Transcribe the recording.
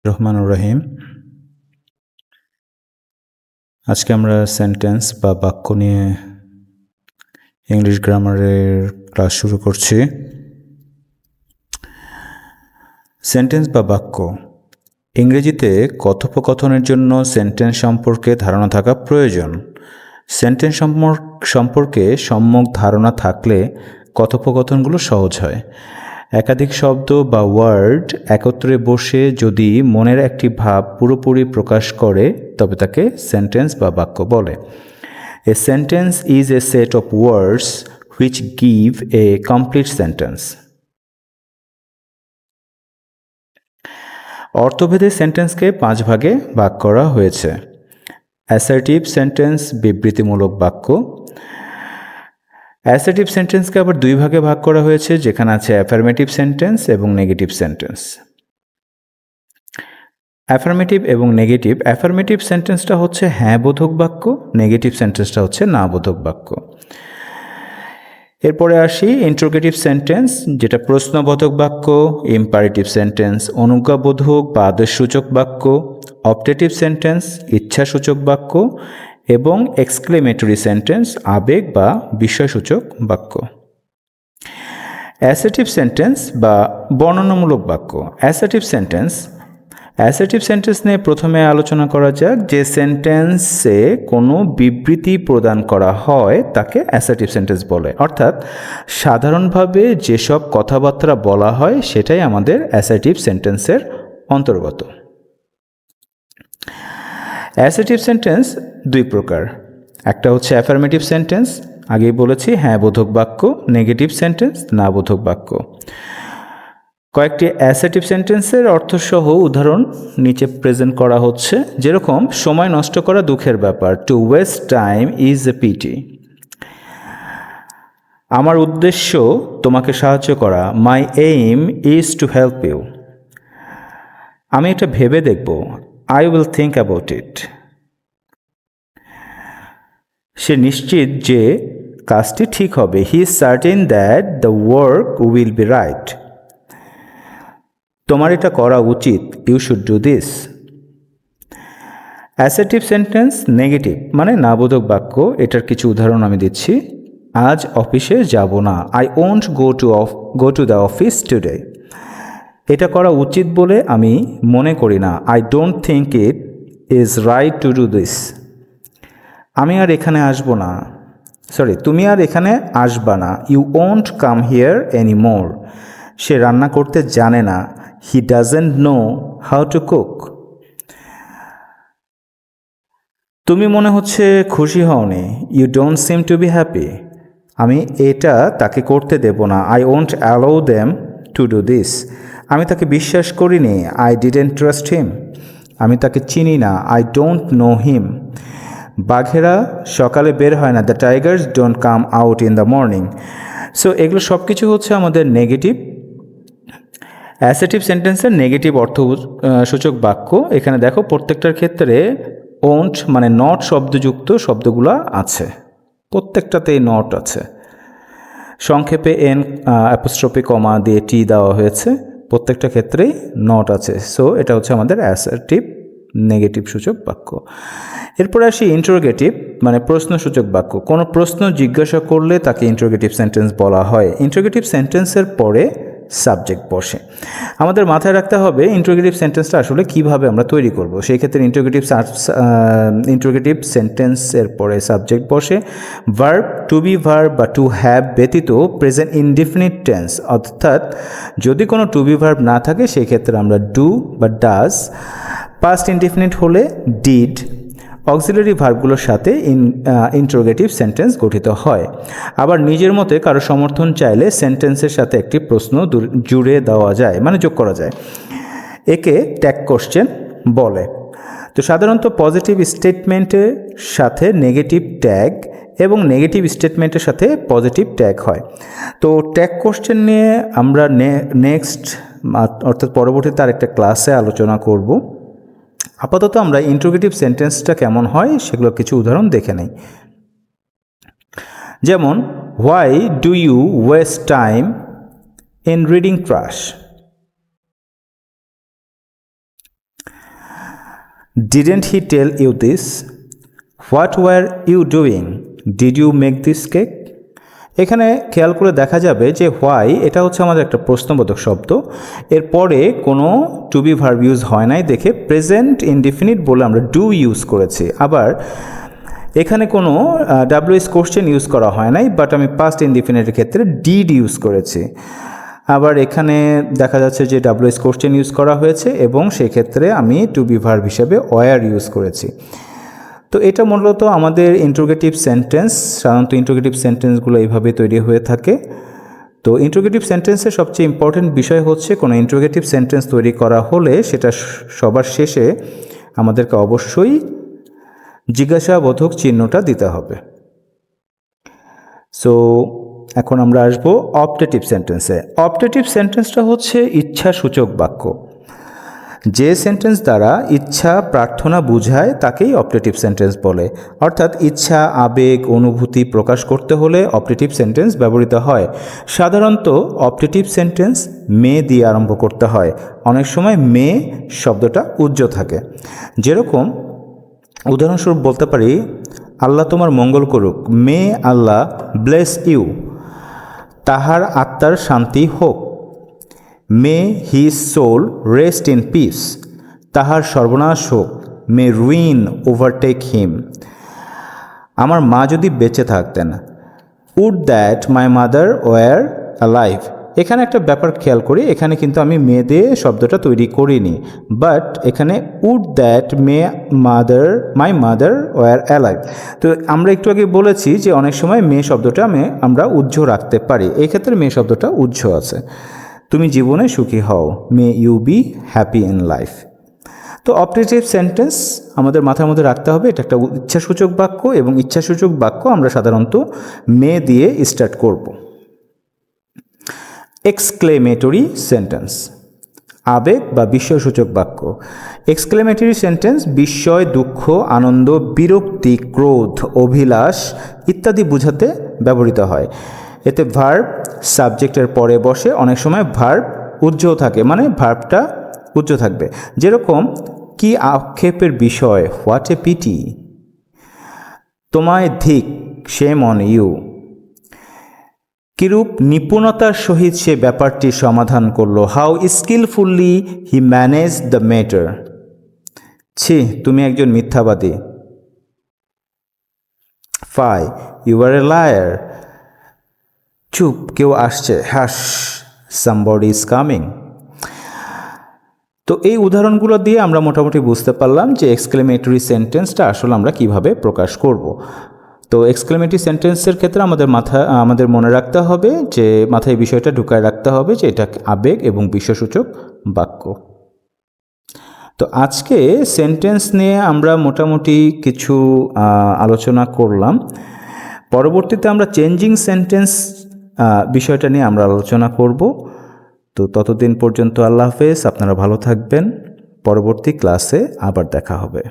রহমানুর রহিম। আজকে আমরা সেন্টেন্স বা বাক্য নিয়ে ইংলিশ গ্রামারের ক্লাস শুরু করছি। সেন্টেন্স বা বাক্য ইংরেজিতে কথোপকথনের জন্য সেন্টেন্স সম্পর্কে ধারণা থাকা প্রয়োজন। সেন্টেন্স সম্পর্কে সম্যক ধারণা থাকলে কথোপকথনগুলো সহজ হয়। একাধিক শব্দ বা ওয়ার্ড একত্রে বসে যদি মনের একটি ভাব পুরোপুরি প্রকাশ করে তবে তাকে সেন্টেন্স বা বাক্য বলে। A sentence is a set of words which give a complete sentence. অর্থভেদে সেন্টেন্সকে 5 ভাগে ভাগ করা হয়েছে। অ্যাসার্টিভ সেন্টেন্স বিবৃতিমূলক বাক্য। অ্যাসার্টিভ সেন্টেন্সকে আবার 2 ভাগে ভাগ করা হয়েছে, যেখানে আছে অ্যাফার্মেটিভ সেন্টেন্স এবং নেগেটিভ সেন্টেন্স। অ্যাফার্মেটিভ এবং নেগেটিভ। অ্যাফার্মেটিভ সেন্টেন্সটা হচ্ছে হ্যাঁ বোধক বাক্য, নেগেটিভ সেন্টেন্সটা হচ্ছে না বোধক বাক্য। এরপরে আসি ইন্টারোগেটিভ সেন্টেন্স, যেটা প্রশ্নবোধক বাক্য। ইম্পারেটিভ সেন্টেন্স অনুজ্ঞাবোধক বা আদেশসূচক বাক্য। অপটেটিভ সেন্টেন্স ইচ্ছাসূচক বাক্য এবং এক্সক্লেমেটরি সেন্টেন্স আবেগ বা বিস্ময়সূচক বাক্য। অ্যাসার্টিভ সেন্টেন্স বা বর্ণনামূলক বাক্য। অ্যাসার্টিভ সেন্টেন্স নিয়ে প্রথমে আলোচনা করা যাক। যে সেন্টেন্সে কোনো বিবৃতি প্রদান করা হয় তাকে অ্যাসার্টিভ সেন্টেন্স বলে, অর্থাৎ সাধারণভাবে যেসব কথাবার্তা বলা হয় সেটাই আমাদের অ্যাসার্টিভ সেন্টেন্সের অন্তর্গত। অ্যাসার্টিভ সেন্টেন্স 2 প্রকার। একটা হচ্ছে অ্যাফার্মেটিভ সেন্টেন্স, আগেই বলেছি হ্যাঁ বোধক বাক্য। নেগেটিভ সেন্টেন্স না বোধক বাক্য। কয়েকটি অ্যাসার্টিভ সেন্টেন্সের অর্থসহ উদাহরণ নিচে প্রেজেন্ট করা হচ্ছে, যেরকম সময় নষ্ট করা দুঃখের ব্যাপার, to waste time is a pity. আমার উদ্দেশ্য তোমাকে সাহায্য করা, my aim is to help you. আমি এটা ভেবে দেখব, I will think about it. সে নিশ্চিত যে কাজটি ঠিক হবে, he is certain that the work will be right. তোমার এটা করা উচিত, you should do this. Assertive sentence negative মানে নাবোধক বাক্য। এটার কিছু উদাহরণ আমি দিচ্ছি। আজ অফিসে যাব না, I won't go to the office today. এটা করা উচিত বলে আমি মনে করি না, I don't think it is right to do this. তুমি আর এখানে আসবা না, you won't come here any more. সে রান্না করতে জানে না, he doesn't know how to cook. তুমি মনে হচ্ছে খুশি হওনি, you don't seem to be happy. আমি এটা তাকে করতে দেব না, I won't allow them to do this. আমি তাকে বিশ্বাস করিনি, আই ডিডেন্ট ট্রাস্ট হিম। আমি তাকে চিনি না, আই ডোন্ট নো হিম। বাঘেরা সকালে বের হয় না, the tigers don't come out in the morning. So এগুলো সব কিছু হচ্ছে আমাদের নেগেটিভ। অ্যাসার্টিভ সেন্টেন্সের নেগেটিভ অর্থসূচক বাক্য। এখানে দেখো প্রত্যেকটার ক্ষেত্রে ওন্ট মানে নট শব্দযুক্ত শব্দগুলো আছে, প্রত্যেকটাতেই নট আছে। সংক্ষেপে এন অ্যাপোস্ট্রফি কমা দিয়ে টি দেওয়া হয়েছে, প্রত্যেকটা ক্ষেত্রেই নট আছে। সো এটা হচ্ছে আমাদের অ্যাসার্টিভ নেগেটিভ সূচক বাক্য। এরপরে আসি ইন্টারোগেটিভ মানে প্রশ্নসূচক বাক্য। কোনো প্রশ্ন জিজ্ঞাসা করলে তাকে ইন্টারোগেটিভ সেন্টেন্স বলা হয়। ইন্টারোগেটিভ সেন্টেন্সের পরে সাবজেক্ট বসে। আমাদের মাথায় রাখতে হবে ইন্টারোগেটিভ সেন্টেন্সটা আসলে কিভাবে আমরা তৈরি করব। সেই ক্ষেত্রে ইন্টারোগেটিভ সেন্টেন্সের পরে সাবজেক্ট বসে। ভার্ব, টু বি ভার্ব বা টু হ্যাভ ব্যতীত প্রেজেন্ট ইনডিফিনিট টেন্স, অর্থাৎ যদি কোনো টু বি ভার্ব না থাকে সেই ক্ষেত্রে আমরা ডু বা ডাজ। পাস্ট ইনডিফিনিট হলে ডিড। অক্সিলারি ভার্বগুলোর সাথে ইন্টারোগেটিভ সেন্টেন্স গঠিত হয়। আবার নিজের মতে কারো সমর্থন চাইলে সেন্টেন্সের সাথে একটি প্রশ্ন জুড়ে দেওয়া যায়, মানে যোগ করা যায়। একে ট্যাগ কোশ্চেন বলে। তো সাধারণত পজিটিভ স্টেটমেন্টের সাথে নেগেটিভ ট্যাগ এবং নেগেটিভ স্টেটমেন্টের সাথে পজিটিভ ট্যাগ হয়। তো ট্যাগ কোশ্চেন নিয়ে আমরা নেক্সট অর্থাৎ পরবর্তীতে আরেকটা ক্লাসে আলোচনা করব। আপাতত আমরা ইন্টারোগেটিভ সেন্টেন্সটা কেমন হয় সেগুলো কিছু উদাহরণ দেখে নেই। যেমন, why do you waste time in reading trash. Didn't he tell you this? What were you doing? Did you make this cake? এখানে খেয়াল করে দেখা যাবে যে হোয়াই এটা হচ্ছে আমাদের একটা প্রশ্নবোধক শব্দ, এরপরে কোনো টু বি ভার্ব ইউজ হয় নাই দেখে প্রেজেন্ট ইনডিফিনিট বলে আমরা ডু ইউজ করেছি। আবার এখানে কোনো ডাব্লিউএস কোশ্চেন ইউজ করা হয় নাই, বাট আমি পাস্ট ইনডিফিনিটের ক্ষেত্রে ডিড ইউজ করেছি। আবার এখানে দেখা যাচ্ছে যে ডাব্লিউএস কোশ্চেন ইউজ করা হয়েছে এবং সেক্ষেত্রে আমি টু বি ভার্ব হিসেবে ওয়ার ইউজ করেছি। তো এটা মূলত আমাদের ইন্ট্রোগেটিভ সেন্টেন্স। সাধারণত ইন্ট্রোগেটিভ সেন্টেন্সগুলো এইভাবে তৈরি হয়ে থাকে। তো ইন্ট্রোগেটিভ সেন্টেন্সের সবচেয়ে ইম্পর্টেন্ট বিষয় হচ্ছে কোনো ইন্ট্রোগেটিভ সেন্টেন্স তৈরি করা হলে সেটা সবার শেষে আমাদেরকে অবশ্যই জিজ্ঞাসাবোধক চিহ্নটা দিতে হবে। সো এখন আমরা আসবো অপটেটিভ সেন্টেন্সে। অপটেটিভ সেন্টেন্সটা হচ্ছে ইচ্ছাসূচক বাক্য। যে সেন্টেন্স দ্বারা ইচ্ছা প্রার্থনা বোঝায় তাকেই অপটেটিভ সেন্টেন্স বলে। অর্থাৎ ইচ্ছা, আবেগ, অনুভূতি প্রকাশ করতে হলে অপটেটিভ সেন্টেন্স ব্যবহৃত হয়। সাধারণত অপটেটিভ সেন্টেন্স মে দিয়ে আরম্ভ করতে হয়। অনেক সময় মে শব্দটা উজ্জ্ব থাকে। যেরকম উদাহরণস্বরূপ বলতে পারি, আল্লাহ তোমার মঙ্গল করুক, মে আল্লাহ ব্লেস ইউ, তাহার আত্মার শান্তি হোক, may his soul rest in peace, তাহার সর্বনাশ হোক, মে রুইন ওভারটেক হিম, আমার মা যদি বেঁচে থাকতেন, would that my mother were alive. এখানে একটা ব্যাপার খেয়াল করি, এখানে কিন্তু আমি মে দিয়ে শব্দটা তৈরি করিনি, বাট এখানে would that my mother were alive. তো আমরা একটু আগে বলেছি যে অনেক সময় মে শব্দটা আমরা উজ্জ্ব রাখতে পারি, এই ক্ষেত্রে মে শব্দটা উজ্জ্ব আছে। তুমি জীবনে সুখী হও, may you be happy in life. তো অপটেটিভ সেন্টেন্স আমাদের মাথার মধ্যে রাখতে হবে, এটা একটা ইচ্ছাসূচক বাক্য এবং ইচ্ছাসূচক বাক্য আমরা সাধারণত মে দিয়ে স্টার্ট করব। এক্সক্লেমেটরি সেন্টেন্স, আবেগ বা বিস্ময়সূচক বাক্য। এক্সক্লেমেটরি সেন্টেন্স বিস্ময়, দুঃখ, আনন্দ, বিরক্তি, ক্রোধ, অভিলাষ ইত্যাদি বোঝাতে ব্যবহৃত হয়। এতে ভার্ব সাবজেক্টের পরে বসে, অনেক সময় ভার্ব উজ্জ্ব থাকে, মানে ভার্বটা উজ্জ্ব থাকবে। যেরকম কি আক্ষেপের বিষয়, হোয়াট এ পিটি, তোমায় ধিক, শেম অন ইউ, কিরূপ নিপুণতার সহিত সে ব্যাপারটি সমাধান করলো, how skilfully he manage the matter, ছি তুমি একজন মিথ্যাবাদী, fie you are a liar, চুপ কেউ আসছে, হ্যাশ সামবডি ইজ কামিং। তো এই উদাহরণগুলো দিয়ে আমরা মোটামুটি বুঝতে পারলাম যে এক্সক্লেমেটরি সেন্টেন্সটা আসলে আমরা কিভাবে প্রকাশ করব। তো এক্সক্লেমেটরি সেন্টেন্সের ক্ষেত্রে আমাদের মনে রাখতে হবে যে মাথায় বিষয়টা ঢুকায় রাখতে হবে যে এটা আবেগ এবং বিস্ময়সূচক বাক্য। তো আজকে সেন্টেন্স নিয়ে আমরা মোটামুটি কিছু আলোচনা করলাম। পরবর্তীতে আমরা চেঞ্জিং সেন্টেন্স বিষয়টা নিয়ে আমরা আলোচনা করব। তো ততদিন পর্যন্ত আল্লাহ হাফেজ, আপনারা ভালো থাকবেন। পরবর্তী ক্লাসে আবার দেখা হবে।